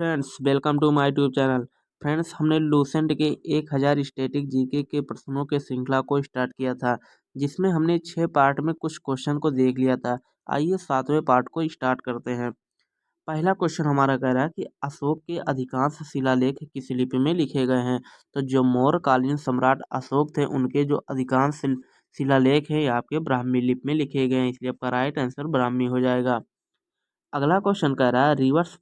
Friends welcome to my YouTube channel. Friends हमने Lucent के 1000 static GK के प्रश्नों के श्रृंखला को स्टार्ट किया था, जिसमें हमने 6 पार्ट में कुछ क्वेश्चन को देख लिया था। आइए 7वें पार्ट को स्टार्ट करते हैं। पहला क्वेश्चन हमारा कह रहा है कि अशोक के अधिकांश शिलालेख किस लिपि में लिखे गए हैं। तो जो मौर्यकालीन सम्राट अशोक थे उनके जो अधिकांश शिलालेख हैं ये आपके ब्राह्मी लिपि में लिखे गए हैं, इसलिए आपका राइट आंसर ब्राह्मी हो जाएगा। अगला क्वेश्चन कह रहा है रिवर्स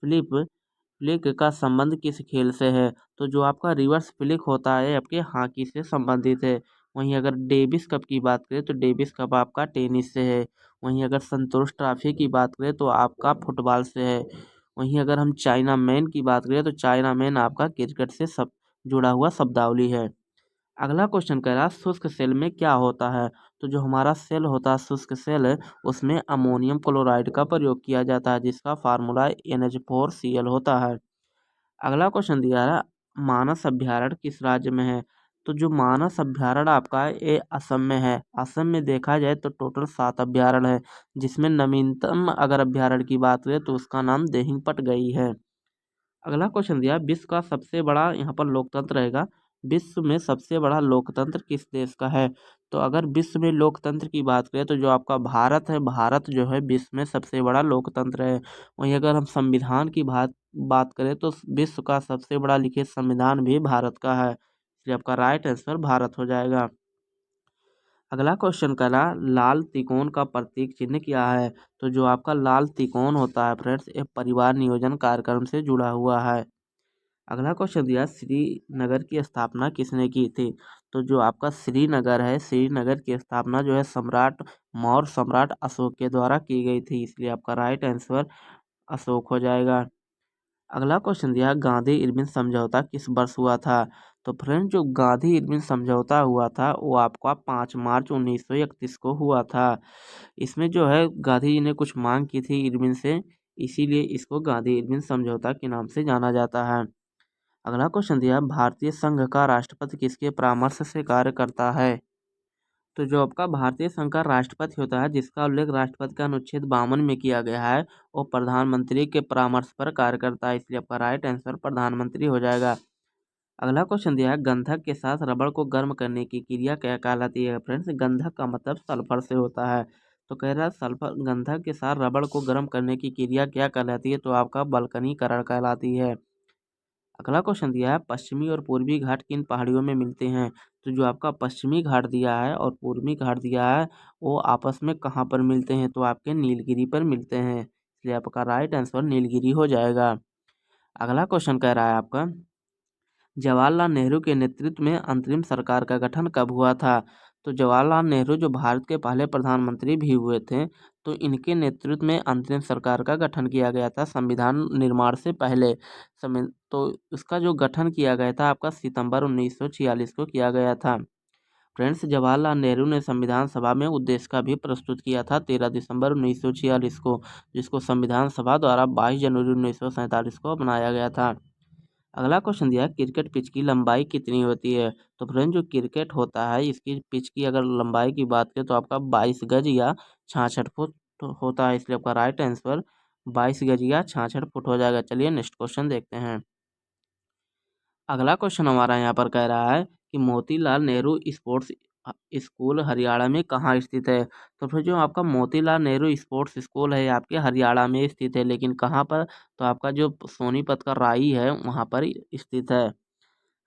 फ्लिक का संबंध किस खेल से है। तो जो आपका रिवर्स फ्लिक होता है आपके हॉकी से संबंधित है। वहीं अगर डेविस कप की बात करें तो डेविस कप आपका टेनिस से है। वहीं अगर संतोष ट्रॉफी की बात करें तो आपका फुटबॉल से है। वहीं अगर हम चाइना मैन की बात करें तो चाइना मैन आपका क्रिकेट से सब जुड़ा हुआ शब्दावली है। अगला क्वेश्चन कह रहा है शुष्क सेल में क्या होता है। तो जो हमारा सेल होता है शुष्क सेल उसमें अमोनियम क्लोराइड का प्रयोग किया जाता है, जिसका फार्मूला NH4Cl होता है। अगला क्वेश्चन दिया है मानस अभ्यारण्य किस राज्य में है। तो जो मानस अभ्यारण्य आपका है ये असम में है। असम में देखा जाए तो टोटल 7 अभ्यारण्य है, जिसमें नवीनतम अगर अभ्यारण्य की बात करें तो उसका नाम दिहिंगपटगई है। अगला क्वेश्चन दिया विश्व का सबसे बड़ा यहाँ पर लोकतंत्र रहेगा। विश्व में सबसे बड़ा लोकतंत्र किस देश का है। तो अगर विश्व में लोकतंत्र की बात करें तो जो आपका भारत है, भारत जो है विश्व में सबसे बड़ा लोकतंत्र है। वहीं अगर हम संविधान की बात करें तो विश्व का सबसे बड़ा लिखित संविधान भी भारत का है, इसलिए आपका राइट आंसर भारत हो जाएगा। अगला क्वेश्चन करा लाल त्रिकोण का प्रतीक चिन्ह क्या है। तो जो आपका लाल त्रिकोण होता है फ्रेंड्स ये परिवार नियोजन कार्यक्रम से जुड़ा हुआ है। अगला क्वेश्चन दिया श्रीनगर की स्थापना किसने की थी। तो जो आपका श्रीनगर है, श्रीनगर की स्थापना जो है मौर्य सम्राट अशोक के द्वारा की गई थी, इसलिए आपका राइट आंसर अशोक हो जाएगा। अगला क्वेश्चन दिया गांधी इरविन समझौता किस वर्ष हुआ था। तो फ्रेंड जो गांधी इरविन समझौता हुआ था वो आपका 5 मार्च 1931 को हुआ था। इसमें जो है गांधी जी ने कुछ मांग की थी इरविन से, इसीलिए इसको गांधी इरविन समझौता के नाम से जाना जाता है। अगला क्वेश्चन दिया भारतीय संघ का राष्ट्रपति किसके परामर्श से कार्य करता है। तो जो आपका भारतीय संघ का राष्ट्रपति होता है जिसका उल्लेख राष्ट्रपति का अनुच्छेद 52 में किया गया है वो प्रधानमंत्री के परामर्श पर कार्य करता है, इसलिए आपका राइट आंसर प्रधानमंत्री हो जाएगा। अगला क्वेश्चन दिया है गंधक के साथ रबड़ को गर्म करने की क्रिया क्या कहलाती है। फ्रेंड्स गंधक का मतलब सल्फर से होता है, तो कह रहा है सल्फर गंधक के साथ रबड़ को गर्म करने की क्रिया क्या कहलाती है। तो आपका बल्कनीकरण कहलाती है। अगला क्वेश्चन दिया है पश्चिमी और पूर्वी घाट किन पहाड़ियों में मिलते हैं। तो जो आपका पश्चिमी घाट दिया है और पूर्वी घाट दिया है वो आपस में कहाँ पर मिलते हैं। तो आपके नीलगिरी पर मिलते हैं, इसलिए आपका राइट आंसर नीलगिरी हो जाएगा। अगला क्वेश्चन कह रहा है आपका जवाहरलाल नेहरू के नेतृत्व में अंतरिम सरकार का गठन कब हुआ था। तो जवाहरलाल नेहरू जो भारत के पहले प्रधानमंत्री भी हुए थे, तो इनके नेतृत्व में अंतरिम सरकार का गठन किया गया था संविधान निर्माण से पहले समय। तो इसका जो गठन किया गया था आपका सितंबर 1946 को किया गया था। फ्रेंड्स जवाहरलाल नेहरू ने संविधान सभा में उद्देश्य का भी प्रस्तुत किया था 13 दिसंबर 1946 को, जिसको संविधान सभा द्वारा 22 जनवरी 1947 को बनाया गया था। अगला क्वेश्चन दिया है क्रिकेट पिच की लंबाई कितनी होती है। तो फ्रेंड जो क्रिकेट होता है इसकी पिच की अगर लंबाई की बात करें तो आपका 22 गज या 66 फुट होता है, इसलिए आपका राइट आंसर 22 गज या 66 फुट हो जाएगा। चलिए नेक्स्ट क्वेश्चन देखते हैं। अगला क्वेश्चन हमारा यहाँ पर कह रहा है कि मोतीलाल नेहरू स्पोर्ट्स स्कूल हरियाणा में कहाँ स्थित है। तो फिर जो आपका मोतीलाल नेहरू स्पोर्ट्स स्कूल है आपके हरियाणा में स्थित है, लेकिन कहाँ पर। तो आपका जो सोनीपत का राई है वहाँ पर स्थित है।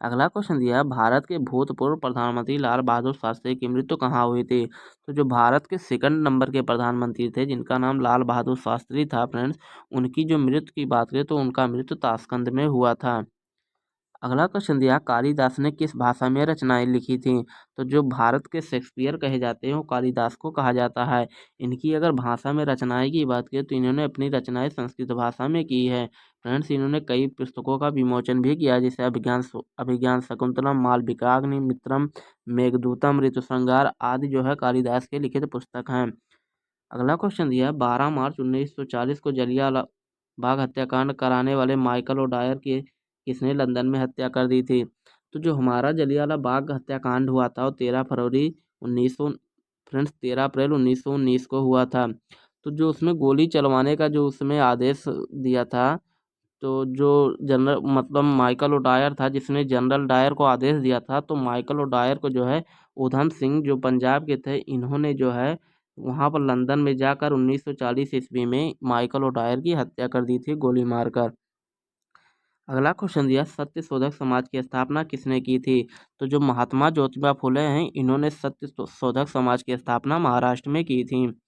अगला क्वेश्चन दिया है भारत के भूतपूर्व प्रधानमंत्री लाल बहादुर शास्त्री की मृत्यु कहाँ हुई थी। तो जो भारत के सेकंड नंबर के प्रधानमंत्री थे जिनका नाम लाल बहादुर शास्त्री था फ्रेंड्स, उनकी जो मृत्यु की बात करें तो उनका मृत्यु ताशकंद में हुआ था। अगला क्वेश्चन दिया कालिदास ने किस भाषा में रचनाएं लिखी थी। तो जो भारत के शेक्सपियर कहे जाते हैं वो कालिदास को कहा जाता है। इनकी अगर भाषा में रचनाएं की बात करें तो इन्होंने अपनी रचनाएं संस्कृत भाषा में की है। फ्रेंड्स इन्होंने कई पुस्तकों का विमोचन भी किया, जैसे अभिज्ञान शकुंतलम, मालविकाग्नि मित्रम, मेघदूतम, ऋतुसंहार आदि जो है कालिदास के लिखित पुस्तक हैं। अगला क्वेश्चन दिया है 12 मार्च 1940 को जलियांवाला बाग हत्याकांड कराने वाले माइकल ओडायर की किसने लंदन में हत्या कर दी थी। तो जो हमारा जलियांवाला बाग हत्याकांड हुआ था वो 13 अप्रैल 1919 को हुआ था। तो जो उसमें गोली चलवाने का जो उसमें आदेश दिया था तो जो जनरल मतलब माइकल ओडायर था जिसने जनरल डायर को आदेश दिया था, तो माइकल ओडायर को जो है उधम सिंह जो पंजाब के थे, इन्होंने जो है वहाँ पर लंदन में जाकर 1940 ईस्वी में माइकल ओडायर की हत्या कर दी थी गोली मारकर। अगला क्वेश्चन दिया, सत्य शोधक समाज की स्थापना किसने की थी? तो जो महात्मा ज्योतिबा फुले हैं, इन्होंने सत्य शोधक समाज की स्थापना महाराष्ट्र में की थी।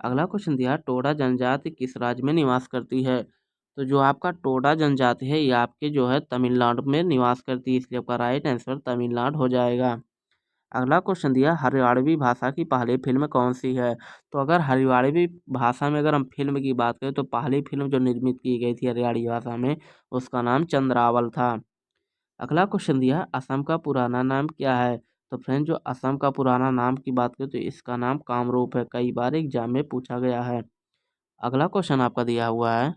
अगला क्वेश्चन दिया, टोडा जनजाति किस राज्य में निवास करती है? तो जो आपका टोडा जनजाति है, ये आपके जो है तमिलनाडु में निवास करती है, इसलिए आपका राइट आंसर तमिलनाडु हो जाएगा। अगला क्वेश्चन दिया, हरियाणवी भाषा की पहली फिल्म कौन सी है? तो अगर हरियाणवी भाषा में अगर हम फिल्म की बात करें, तो पहली फिल्म जो निर्मित की गई थी हरियाणवी भाषा में, उसका नाम चंद्रावल था। अगला क्वेश्चन दिया, असम का पुराना नाम क्या है? तो फ्रेंड, जो असम का पुराना नाम की बात करें तो इसका नाम कामरूप है, कई बार एग्जाम में पूछा गया है। अगला क्वेश्चन आपका दिया हुआ है,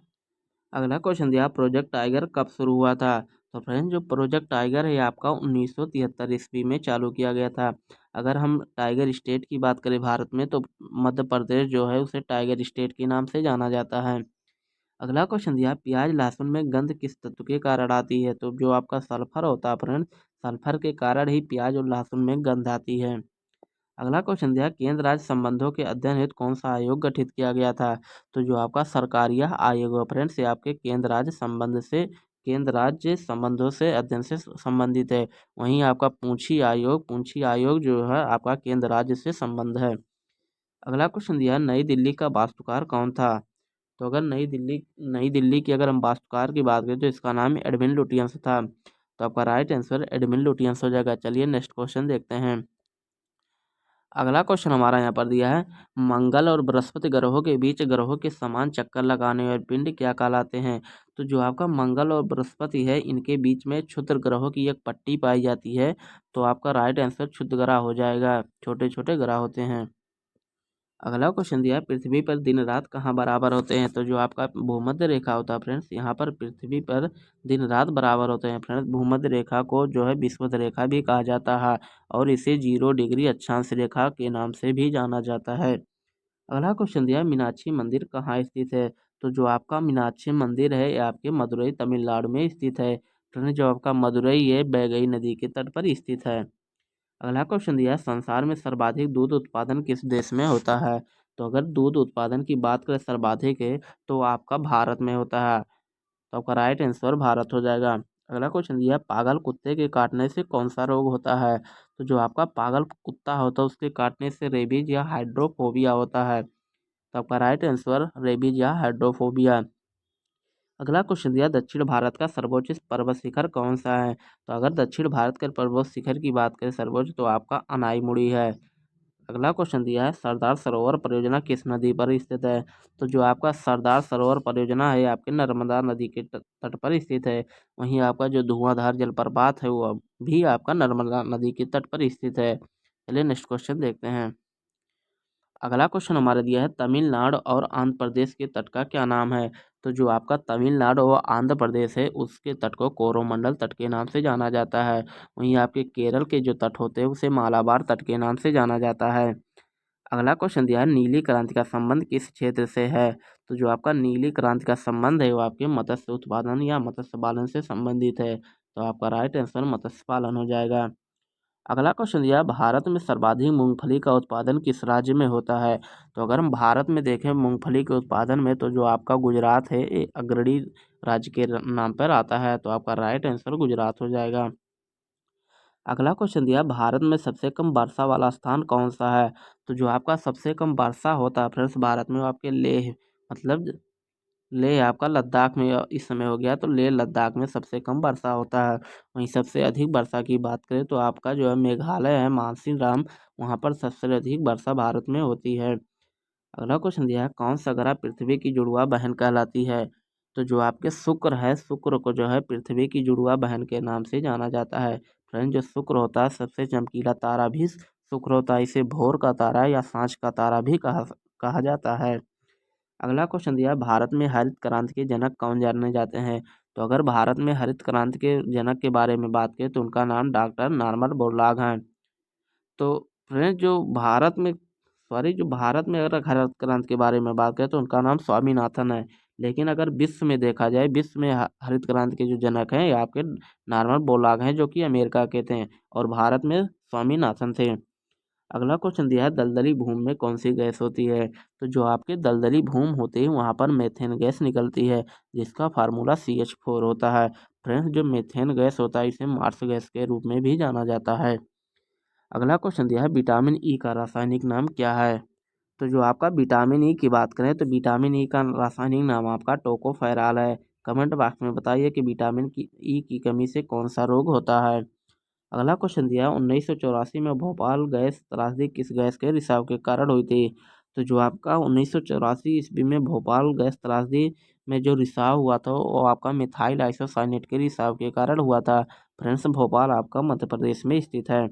अगला क्वेश्चन दिया, प्रोजेक्ट टाइगर कब शुरू हुआ था? तो फ्रेंड, जो प्रोजेक्ट टाइगर है आपका 1973 ईस्वी में चालू किया गया था। अगर हम टाइगर स्टेट की बात करें भारत में, तो मध्य प्रदेश जो है उसे टाइगर स्टेट के नाम से जाना जाता है। अगला क्वेश्चन दिया, प्याज लहसुन में गंध किस तत्व के कारण आती है? तो जो आपका सल्फर होता है फ्रेंड, सल्फर के कारण ही प्याज और लहसुन में गंध आती है। अगला क्वेश्चन दिया, केंद्र राज्य संबंधों के अध्ययन हेतु कौन सा आयोग गठित किया गया था? तो जो आपका सरकारिया आयोग है फ्रेंड, से आपके केंद्र राज्य संबंधों से अध्ययन से संबंधित है। वहीं आपका पूंछी आयोग जो है आपका केंद्र राज्य से संबंध है। अगला क्वेश्चन दिया, नई दिल्ली का वास्तुकार कौन था? तो अगर नई दिल्ली की अगर हम वास्तुकार की बात करें तो इसका नाम एडविन लुटियंस था। तो आपका राइट आंसर एडविन लुटियंस हो जाएगा। चलिए नेक्स्ट क्वेश्चन देखते हैं। अगला क्वेश्चन हमारा यहाँ पर दिया है, मंगल और बृहस्पति ग्रहों के बीच ग्रहों के समान चक्कर लगाने वाले पिंड क्या कहलाते हैं? तो जो आपका मंगल और बृहस्पति है, इनके बीच में क्षुद्र ग्रहों की एक पट्टी पाई जाती है। तो आपका राइट आंसर क्षुद्र ग्रह हो जाएगा, छोटे छोटे ग्रह होते हैं। अगला क्वेश्चन दिया है, पृथ्वी पर दिन रात कहाँ बराबर होते हैं? तो जो आपका भूमध्य रेखा होता है फ्रेंड्स, यहाँ पर पृथ्वी पर दिन रात बराबर होते हैं फ्रेंड्स। भूमध्य रेखा को जो है विषुवत रेखा भी कहा जाता है, और इसे 0 डिग्री अक्षांश रेखा के नाम से भी जाना जाता है। अगला क्वेश्चन दिया है, मीनाक्षी मंदिर कहाँ स्थित है? तो जो आपका मीनाक्षी मंदिर है, ये आपके मदुरई तमिलनाडु में स्थित है फ्रेंड्स। जो आपका मदुरई है, बैगई नदी के तट पर स्थित है। अगला क्वेश्चन दिया है, संसार में सर्वाधिक दूध उत्पादन किस देश में होता है? तो अगर दूध उत्पादन की बात करें सर्वाधिक है, तो आपका भारत में होता है। तो आपका राइट आंसर भारत हो जाएगा। अगला क्वेश्चन दिया है, पागल कुत्ते के काटने से कौन सा रोग होता है? तो जो आपका पागल कुत्ता होता है उसके काटने से रेबीज या हाइड्रोफोबिया होता है। तो आपका राइट आंसर रेबीज या हाइड्रोफोबिया। अगला क्वेश्चन दिया, दक्षिण भारत का सर्वोच्च पर्वत शिखर कौन सा है? तो अगर दक्षिण भारत के पर्वत शिखर की बात करें सर्वोच्च, तो आपका अनाईमुड़ी है। अगला क्वेश्चन दिया है, सरदार सरोवर परियोजना किस नदी पर स्थित है? तो जो आपका सरदार सरोवर परियोजना है आपके नर्मदा नदी के तट पर स्थित है। वहीं आपका जो धुआंधार जलप्रपात है वो भी आपका नर्मदा नदी के तट पर स्थित है। चलिए नेक्स्ट क्वेश्चन देखते हैं। अगला क्वेश्चन हमारा दिया है, तमिलनाडु और आंध्र प्रदेश के तट का क्या नाम है? तो जो आपका तमिलनाडु और आंध्र प्रदेश है उसके तट को कोरोमंडल तट के नाम से जाना जाता है। वहीं आपके केरल के जो तट होते हैं उसे मालाबार तट के नाम से जाना जाता है। अगला क्वेश्चन दिया है, नीली क्रांति का संबंध किस क्षेत्र से है? तो जो आपका नीली क्रांति का संबंध है वो आपके मत्स्य उत्पादन या मत्स्य पालन से संबंधित है। तो आपका राइट आंसर मत्स्य पालन हो जाएगा। अगला क्वेश्चन दिया, भारत में सर्वाधिक मूंगफली का उत्पादन किस राज्य में होता है? तो अगर हम भारत में देखें मूंगफली के उत्पादन में, तो जो आपका गुजरात है ये अग्रणी राज्य के नाम पर आता है। तो आपका राइट आंसर गुजरात हो जाएगा। अगला क्वेश्चन दिया, भारत में सबसे कम वर्षा वाला स्थान कौन सा है? तो जो आपका सबसे कम वर्षा होता है फ्रेंड्स भारत में, वो आपके लेह मतलब लेह आपका लद्दाख में इस समय हो गया। तो लेह लद्दाख में सबसे कम वर्षा होता है। वहीं सबसे अधिक वर्षा की बात करें तो आपका जो है मेघालय है, मानसीराम, वहाँ पर सबसे अधिक वर्षा भारत में होती है। अगला क्वेश्चन दिया है, कौन सा ग्रह पृथ्वी की जुड़वा बहन कहलाती है? तो जो आपके शुक्र है, शुक्र को जो है पृथ्वी की जुड़वा बहन के नाम से जाना जाता है। फ्रेंड, जो शुक्र होता है सबसे चमकीला तारा भी शुक्र होता है। इसे भोर का तारा या सांझ का तारा भी कहा जाता है। अगला क्वेश्चन दिया, भारत में हरित क्रांति के जनक कौन जाने जाते हैं? तो अगर भारत में हरित क्रांति के जनक के बारे में बात करें तो उनका नाम डॉक्टर नॉर्मन बोरलॉग हैं। तो फ्रेंड्स, जो भारत में अगर हरित क्रांति के बारे में बात करें तो उनका नाम स्वामीनाथन है। लेकिन अगर विश्व में देखा जाए, विश्व में हरित क्रांति के जो जनक हैं ये आपके नॉर्मन बोरलॉग हैं, जो कि अमेरिका के थे, और भारत में स्वामीनाथन थे। अगला क्वेश्चन दिया है, दलदली भूमि में कौन सी गैस होती है? तो जो आपके दलदली भूमि होती है वहाँ पर मेथेन गैस निकलती है, जिसका फार्मूला CH4 होता है। फ्रेंड्स, जो मेथेन गैस होता है इसे मार्स गैस के रूप में भी जाना जाता है। अगला क्वेश्चन दिया है, विटामिन ई का रासायनिक नाम क्या है? तो जो आपका विटामिन ई की बात करें तो विटामिन ई का रासायनिक नाम आपका टोकोफेरॉल है। कमेंट बॉक्स में बताइए कि विटामिन की ई की कमी से कौन सा रोग होता है। अगला क्वेश्चन दिया है, 1984 में भोपाल गैस त्रासदी किस गैस के रिसाव के कारण हुई थी? तो जो आपका 1984 ईस्वी में भोपाल गैस त्रासदी में जो रिसाव हुआ था वो आपका मिथाइल आइसोसाइनेट के रिसाव के कारण हुआ था। फ्रेंड्स, भोपाल आपका मध्य प्रदेश में स्थित है।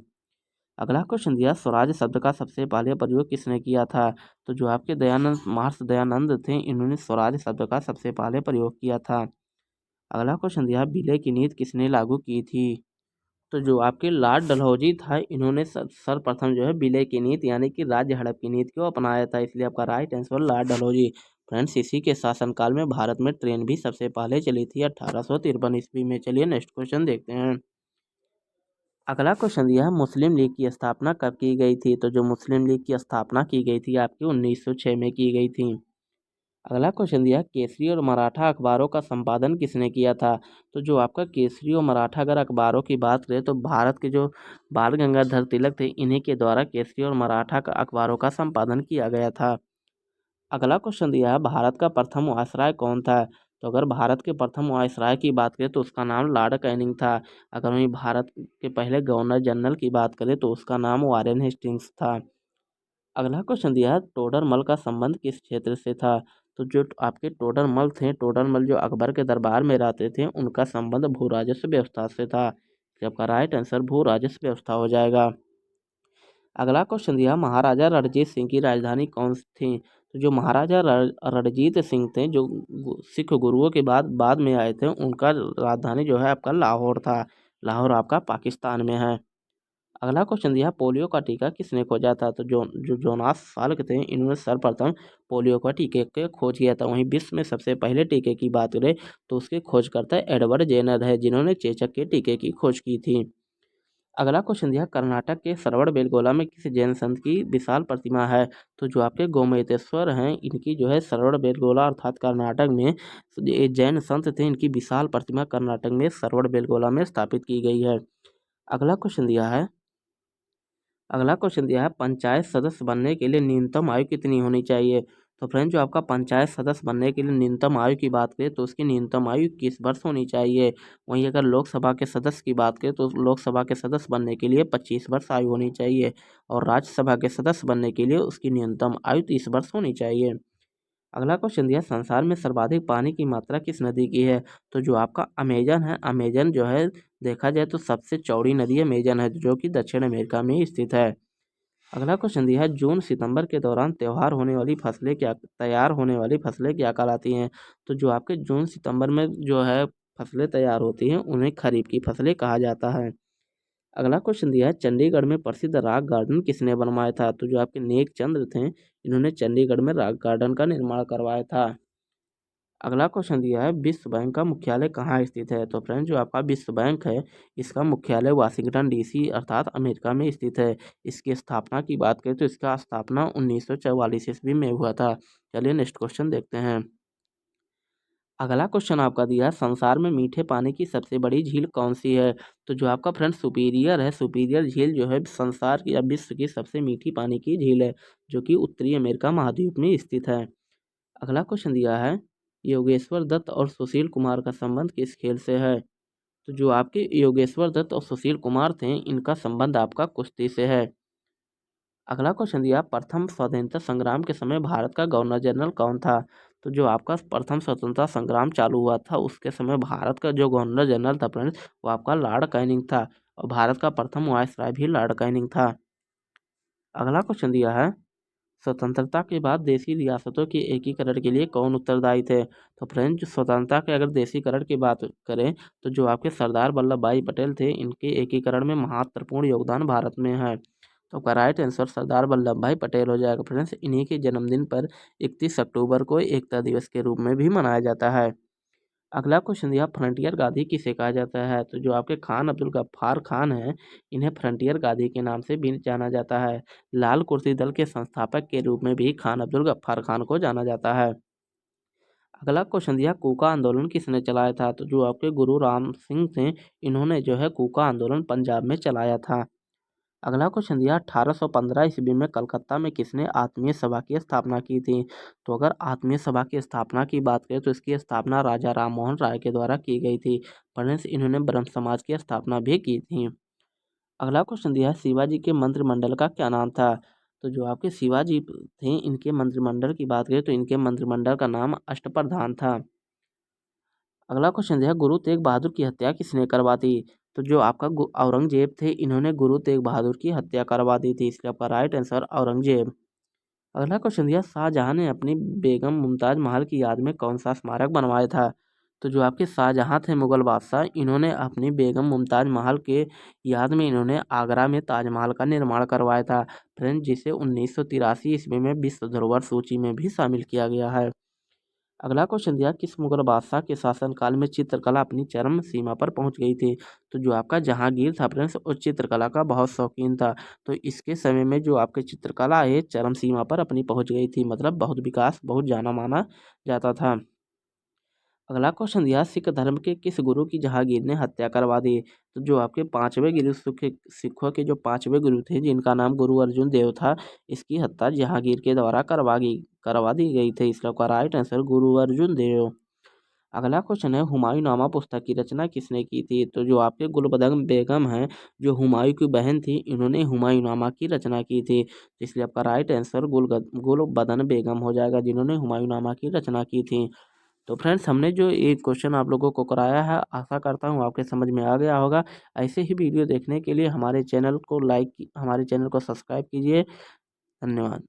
अगला क्वेश्चन दिया, स्वराज शब्द का सबसे पहले प्रयोग किसने किया था? तो जो आपके दयानंद, महर्षि दयानंद थे, इन्होंने स्वराज शब्द का सबसे पहले प्रयोग किया था। अगला क्वेश्चन दिया, विलय की नीति किसने लागू की थी? तो जो आपके लॉर्ड डलहौजी था, इन्होंने सर्वप्रथम जो है विलय की नीति यानी कि राज्य हड़प की नीति को अपनाया था, इसलिए आपका right answer Lord Dalhousie. Friends, इसी के शासनकाल में भारत में ट्रेन भी सबसे पहले चली थी 1853 ईस्वी में। चलिए नेक्स्ट क्वेश्चन देखते हैं। अगला क्वेश्चन दिया है, मुस्लिम लीग की स्थापना कब की गई थी? तो जो मुस्लिम लीग की स्थापना की गई थी आपकी 1906 में की गई थी। अगला क्वेश्चन दिया है, केसरी और मराठा अखबारों का संपादन किसने किया था? तो जो आपका केसरी और मराठा अगर अखबारों की बात करें तो भारत के जो बाल गंगाधर तिलक थे, इन्हीं के द्वारा केसरी और मराठा का अखबारों का संपादन किया गया था। अगला क्वेश्चन दिया है, भारत का प्रथम वायसराय कौन था? तो अगर भारत के प्रथम वायसराय की बात करें तो उसका नाम लॉर्ड कैनिंग था। अगर वहीं भारत के पहले गवर्नर जनरल की बात करें तो उसका नाम वारेन हेस्टिंग्स था। अगला क्वेश्चन दिया है, टोडरमल का संबंध किस क्षेत्र से था? तो जो आपके टोडरमल थे, टोडरमल जो अकबर के दरबार में रहते थे, उनका संबंध भू राजस्व व्यवस्था से था। तो आपका राइट आंसर भू राजस्व व्यवस्था हो जाएगा। अगला क्वेश्चन दिया, महाराजा रणजीत सिंह की राजधानी कौन सी थी? तो जो महाराजा रणजीत सिंह थे, जो सिख गुरुओं के बाद में आए थे, उनका राजधानी जो है आपका लाहौर था। लाहौर आपका पाकिस्तान में है। अगला क्वेश्चन दिया, पोलियो का टीका किसने खोजा था? तो जो जोनास साल्क थे, इन्होंने सर्वप्रथम पोलियो का टीके के खोज किया था। वहीं विश्व में सबसे पहले टीके की बात करें तो उसके खोजकर्ता एडवर्ड जेनर है, जिन्होंने चेचक के टीके की खोज की थी। अगला क्वेश्चन दिया, कर्नाटक के श्रवणबेलगोला में किस जैन संत की विशाल प्रतिमा है? तो जो आपके गोमतेश्वर हैं, इनकी जो है श्रवणबेलगोला अर्थात कर्नाटक में ये जैन संत थे, इनकी विशाल प्रतिमा कर्नाटक में श्रवणबेलगोला में स्थापित की गई है। अगला क्वेश्चन दिया है, पंचायत सदस्य बनने के लिए न्यूनतम आयु कितनी होनी चाहिए? तो फ्रेंड, जो आपका पंचायत सदस्य बनने के लिए न्यूनतम आयु की बात करें तो उसकी न्यूनतम आयु 21 वर्ष होनी चाहिए। वहीं अगर लोकसभा के सदस्य की बात करें तो लोकसभा के सदस्य बनने के लिए 25 वर्ष आयु होनी चाहिए, और राज्यसभा के सदस्य बनने के लिए उसकी न्यूनतम आयु 30 वर्ष होनी चाहिए। अगला क्वेश्चन दिया, संसार में सर्वाधिक पानी की मात्रा किस नदी की है? तो जो आपका अमेजन है, अमेजन जो है देखा जाए तो सबसे चौड़ी नदी अमेजन है, जो कि दक्षिण अमेरिका में स्थित है। अगला क्वेश्चन दिया है, जून सितंबर के दौरान तैयार होने वाली फसलें क्या कहलाती हैं? तो जो आपके जून सितंबर में जो है फसलें तैयार होती हैं उन्हें खरीफ की फसलें कहा जाता है। अगला क्वेश्चन दिया है, चंडीगढ़ में प्रसिद्ध रॉक गार्डन किसने बनवाया था? तो जो आपके नेक चंद्र थे, इन्होंने चंडीगढ़ में रॉक गार्डन का निर्माण करवाया था। अगला क्वेश्चन दिया है, विश्व बैंक का मुख्यालय कहाँ स्थित है? तो फ्रेंड, जो आपका विश्व बैंक है, इसका मुख्यालय वाशिंगटन डीसी अर्थात अमेरिका में स्थित है। इसकी स्थापना की बात करें तो इसका स्थापना 1944 ईस्वी में हुआ था। चलिए नेक्स्ट क्वेश्चन देखते हैं। अगला क्वेश्चन आपका दिया है, संसार में मीठे पानी की सबसे बड़ी झील कौन सी है? तो जो आपका फ्रेंड सुपीरियर है, सुपीरियर झील जो है संसार की या विश्व की सबसे मीठी पानी की झील है, जो कि उत्तरी अमेरिका महाद्वीप में स्थित है। अगला क्वेश्चन दिया है, योगेश्वर दत्त और सुशील कुमार का संबंध किस खेल से है? तो जो आपके योगेश्वर दत्त और सुशील कुमार थे, इनका संबंध आपका कुश्ती से है। अगला क्वेश्चन दिया, प्रथम स्वतंत्रता संग्राम के समय भारत का गवर्नर जनरल कौन था? तो जो आपका प्रथम स्वतंत्रता संग्राम चालू हुआ था उसके समय भारत का जो गवर्नर जनरल था फ्रेंड्स, वो आपका लॉर्ड कैनिंग था, और भारत का प्रथम वायसराय भी लॉर्ड कैनिंग था। अगला क्वेश्चन दिया है, स्वतंत्रता के बाद देशी रियासतों के एकीकरण के लिए कौन उत्तरदायी थे? तो फ्रेंड्स, जो स्वतंत्रता के अगर देशीकरण की बात करें तो जो आपके सरदार वल्लभ भाई पटेल थे, इनके एकीकरण में महत्वपूर्ण योगदान भारत में है। तो आपका राइट आंसर सरदार वल्लभ भाई पटेल हो जाएगा फ्रेंड्स। इन्हीं के जन्मदिन पर 31 अक्टूबर को एकता दिवस के रूप में भी मनाया जाता है। अगला क्वेश्चन दिया, फ्रंटियर गांधी किसे कहा जाता है? तो जो आपके खान अब्दुल गफ्फार खान हैं, इन्हें फ्रंटियर गांधी के नाम से भी जाना जाता है। लाल कुर्ती दल के संस्थापक के रूप में भी खान अब्दुल गफ्फार खान को जाना जाता है। अगला क्वेश्चन दिया, कूका आंदोलन किसने चलाया था? तो जो आपके गुरु राम सिंह थे, इन्होंने जो है कूका आंदोलन पंजाब में चलाया था। अगला क्वेश्चन दिया, 1815 ईस्वी में कलकत्ता में किसने आत्मीय सभा की स्थापना की थी? तो अगर आत्मीय सभा की स्थापना की बात करें तो इसकी स्थापना राजा राम मोहन राय के द्वारा की गई थी। फ्रेंड्स, इन्होंने ब्रह्म समाज की स्थापना भी की थी। अगला क्वेश्चन दिया है, शिवाजी के मंत्रिमंडल का क्या नाम था? तो जो आपके शिवाजी थे, इनके मंत्रिमंडल की बात करें तो इनके मंत्रिमंडल का नाम अष्टप्रधान था। अगला क्वेश्चन दिया, गुरु तेग बहादुर की हत्या किसने करवा दी? तो जो आपका औरंगजेब थे, इन्होंने गुरु तेग बहादुर की हत्या करवा दी थी। इसलिए आपका राइट आंसर औरंगजेब। अगला क्वेश्चन दिया, शाहजहां ने अपनी बेगम मुमताज महल की याद में कौन सा स्मारक बनवाया था? तो जो आपके शाहजहां थे मुगल बादशाह, इन्होंने अपनी बेगम मुमताज महल के याद में इन्होंने आगरा में ताजमहल का निर्माण करवाया था फ्रेंड, जिसे 1983 ईस्वी में विश्व धरोहर सूची में भी शामिल किया गया है। अगला क्वेश्चन दिया, किस मुगल बादशाह के शासनकाल में चित्रकला अपनी चरम सीमा पर पहुंच गई थी? तो जो आपका जहांगीर था फ्रेंड्स, उस चित्रकला का बहुत शौकीन था। तो इसके समय में जो आपकी चित्रकला है चरम सीमा पर अपनी पहुंच गई थी, मतलब बहुत विकास, बहुत जाना माना जाता था। अगला क्वेश्चन दिया, सिख धर्म के किस गुरु की जहांगीर ने हत्या करवा दी? तो जो आपके पांचवें गुरु सिखों के जो पांचवें गुरु थे, जिनका नाम गुरु अर्जुन देव था, इसकी हत्या जहांगीर के द्वारा करवा दी गई थी। इसका आपका राइट आंसर गुरु अर्जुन देव। अगला क्वेश्चन है, हुमायूंनामा पुस्तक की रचना किसने की थी? तो जो आपके गुलबदन बेगम हैं, जो हुमायूं की बहन थी, इन्होंने हुमायूंनामा की रचना की थी। इसलिए आपका राइट आंसर गुलबदन बेगम हो जाएगा, जिन्होंने हुमायूंनामा की रचना की थी। तो फ्रेंड्स, हमने जो एक क्वेश्चन आप लोगों को कराया है, आशा करता हूँ आपके समझ में आ गया होगा। ऐसे ही वीडियो देखने के लिए हमारे चैनल को सब्सक्राइब कीजिए। धन्यवाद।